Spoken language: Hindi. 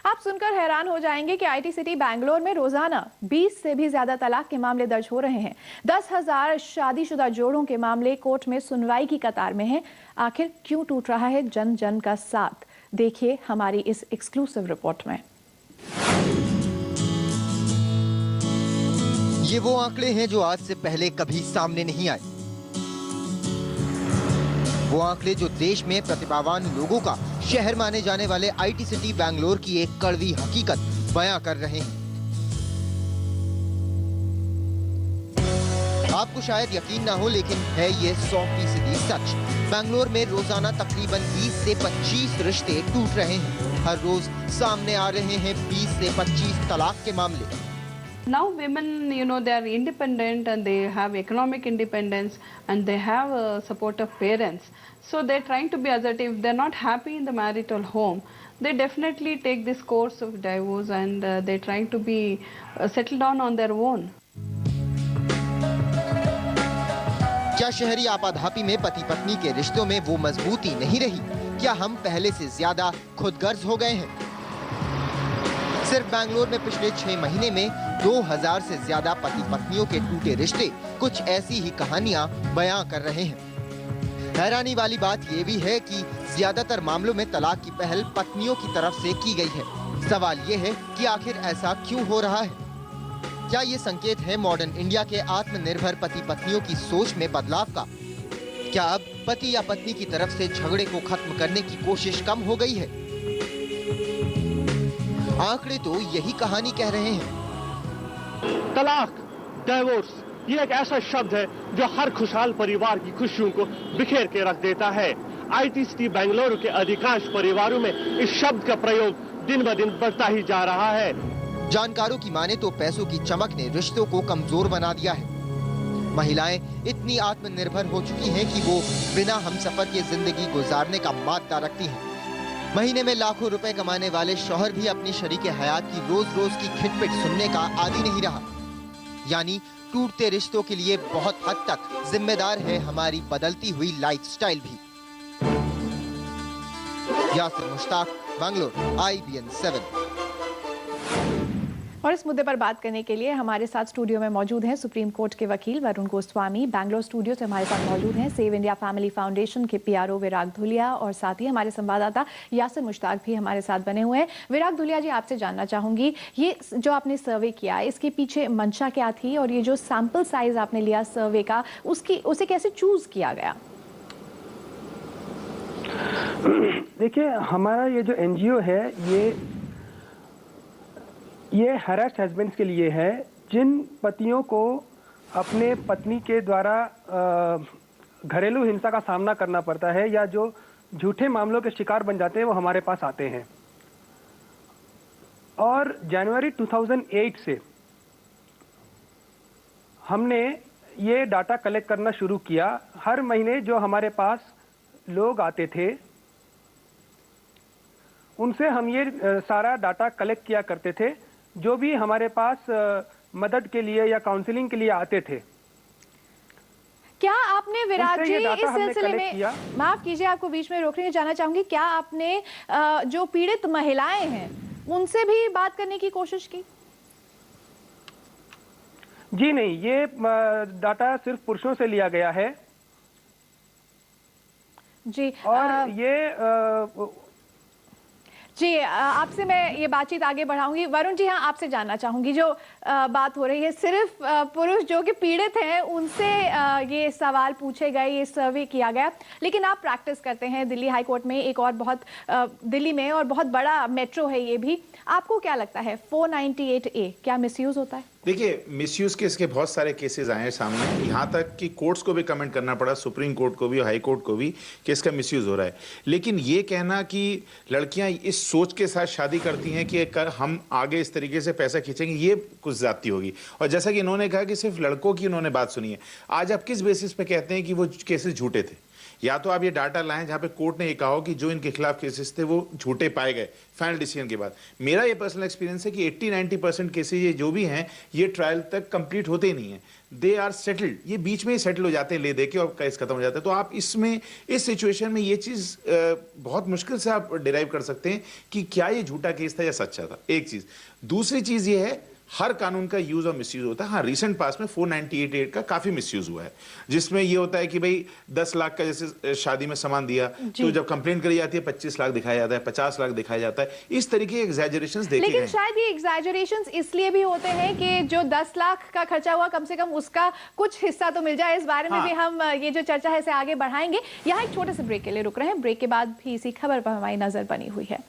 आप सुनकर हैरान हो जाएंगे कि आईटी सिटी बैंगलोर में रोजाना 20 से भी ज्यादा तलाक के मामले दर्ज हो रहे हैं। 10,000 शादीशुदा जोड़ों के मामले कोर्ट में सुनवाई की कतार में हैं। आखिर क्यों टूट रहा है जन जन का साथ, देखिए हमारी इस एक्सक्लूसिव रिपोर्ट में। ये वो आंकड़े हैं जो आज से पहले कभी सामने नहीं आए। वो आंकड़े जो देश में प्रतिभावान लोगों का शहर माने जाने वाले आईटी सिटी बैंगलोर की एक कड़वी हकीकत बयां कर रहे हैं। आपको शायद यकीन ना हो, लेकिन है ये 100% सच। बैंगलोर में रोजाना तकरीबन 20 से 25 रिश्ते टूट रहे हैं। हर रोज सामने आ रहे हैं 20 से 25 तलाक के मामले। Now women, they are independent and they have economic independence and they have support of parents. So they're trying to be assertive. They're not happy in the marital home. They definitely take this course of divorce and they're trying to be settled down on their own. क्या शहरी आपाधापी में पति पत्नी के रिश्तों में वो मजबूती नहीं रही? क्या हम पहले से ज्यादा खुदगर्ज हो गए हैं? सिर्फ बैंगलोर में पिछले 6 महीने में 2000 से ज्यादा पति पत्नियों के टूटे रिश्ते कुछ ऐसी ही कहानियां बयां कर रहे हैं। हैरानी वाली बात ये भी है कि ज्यादातर मामलों में तलाक की पहल पत्नियों की तरफ से की गई है। सवाल ये है कि आखिर ऐसा क्यों हो रहा है? क्या ये संकेत है मॉडर्न इंडिया के आत्मनिर्भर पति पत्नियों की सोच में बदलाव का? क्या अब पति या पत्नी की तरफ से झगड़े को खत्म करने की कोशिश कम हो गई है? आंकड़े तो यही कहानी कह रहे हैं। तलाक, डिवोर्स, ये एक ऐसा शब्द है जो हर खुशहाल परिवार की खुशियों को बिखेर के रख देता है। आईटी सिटी बेंगलुरु के अधिकांश परिवारों में इस शब्द का प्रयोग दिन ब दिन बढ़ता ही जा रहा है। जानकारों की माने तो पैसों की चमक ने रिश्तों को कमजोर बना दिया है। महिलाएं इतनी आत्मनिर्भर हो चुकी हैं कि वो बिना हमसफर के जिंदगी गुजारने का माद्दा रखती हैं। महीने में लाखों रुपए कमाने वाले शौहर भी अपनी शरीके हयात की रोज रोज की खिटपिट सुनने का आदी नहीं रहा। यानी टूटते रिश्तों के लिए बहुत हद तक जिम्मेदार है हमारी बदलती हुई लाइफस्टाइल भी। यासिर मुश्ताक, बैंगलोर, IBN 7। और इस मुद्दे पर बात करने के लिए हमारे साथ स्टूडियो में मौजूद हैं सुप्रीम कोर्ट के वकील वरुण गोस्वामी। बैंगलोर स्टूडियो से हमारे साथ मौजूद हैं सेव इंडिया फैमिली फाउंडेशन के PRO विराग धुलिया, और साथ ही हमारे संवाददाता यासिर मुश्ताक भी हमारे साथ बने हुए हैं। विराग धुलिया जी, आपसे जानना चाहूंगी, ये जो आपने सर्वे किया, इसके पीछे मंशा क्या थी, और ये जो सैंपल साइज आपने लिया सर्वे का, उसे कैसे चूज किया गया? देखिए, हमारा ये जो NGO है, ये हरास्ड हस्बैंड्स के लिए है, जिन पतियों को अपने पत्नी के द्वारा घरेलू हिंसा का सामना करना पड़ता है या जो झूठे मामलों के शिकार बन जाते हैं, वो हमारे पास आते हैं। और जनवरी 2008 से हमने ये डाटा कलेक्ट करना शुरू किया। हर महीने जो हमारे पास लोग आते थे, उनसे हम ये सारा डाटा कलेक्ट किया करते थे, जो भी हमारे पास मदद के लिए या काउंसलिंग के लिए आते थे। क्या आपने विराट जी इस सिलसिले में, माफ कीजिए आपको बीच में रोकने जाना चाहूंगी, क्या आपने जो पीड़ित महिलाएं हैं उनसे भी बात करने की कोशिश की? जी नहीं, ये डाटा सिर्फ पुरुषों से लिया गया है जी। और ये जी, आपसे मैं ये बातचीत आगे बढ़ाऊंगी। वरुण जी, हाँ, आपसे जानना चाहूंगी, जो बात हो रही है सिर्फ पुरुष जो कि पीड़ित हैं उनसे ये सवाल पूछे गए, ये सर्वे किया गया, लेकिन आप प्रैक्टिस करते हैं दिल्ली हाई कोर्ट में, एक और बहुत दिल्ली में और बहुत बड़ा मेट्रो है ये भी। आपको क्या लगता है 498A क्या मिसयूज होता है? देखिए, मिसयूज के इसके बहुत सारे केसेस आए हैं सामने, यहाँ तक कि कोर्ट्स को भी कमेंट करना पड़ा, सुप्रीम कोर्ट को भी, हाई कोर्ट को भी, कि इसका मिसयूज हो रहा है। लेकिन ये कहना कि लड़कियां इस सोच के साथ शादी करती हैं कि हम आगे इस तरीके से पैसा खींचेंगे, ये कुछ ज्यादती होगी। और जैसा कि इन्होंने कहा कि सिर्फ लड़कों की उन्होंने बात सुनी है, आज आप किस बेसिस पे कहते हैं कि वो केसेस झूठे थे? या तो आप ये डाटा लाएं जहां पे कोर्ट ने ये कहा हो कि जो इनके खिलाफ केसेस थे वो झूठे पाए गए फाइनल डिसीजन के बाद। मेरा ये पर्सनल एक्सपीरियंस है कि 80-90% केसेस ये जो भी हैं ये ट्रायल तक कंप्लीट होते ही नहीं है, दे आर सेटल्ड, ये बीच में ही सेटल हो जाते हैं ले दे के और केस खत्म हो जाता है। तो आप इसमें इस सिचुएशन में ये चीज बहुत मुश्किल से आप डिराइव कर सकते हैं कि क्या ये झूठा केस था या सच्चा था, एक चीज। दूसरी चीज ये है हर कानून का यूज और मिसयूज होता है। हाँ, रिसेंट पास में 498 का काफी मिसयूज हुआ है, जिसमें ये होता है कि भाई 10 लाख का जैसे शादी में सामान दिया तो जब कंप्लेन करी जाती है 25 लाख दिखाया जाता है, 50 लाख दिखाया जाता है, इस तरीके के एग्जैजरेशंस देखे गए। लेकिन शायद ये एग्जैजरेशंस इसलिए भी होते हैं कि जो 10 लाख का खर्चा हुआ कम से कम उसका कुछ हिस्सा तो मिल जाए। इस बारे में भी हम ये जो चर्चा है इसे आगे बढ़ाएंगे। यहाँ एक छोटे से ब्रेक के लिए रुक रहे हैं, ब्रेक के बाद भी इसी खबर पर हमारी नजर बनी हुई है।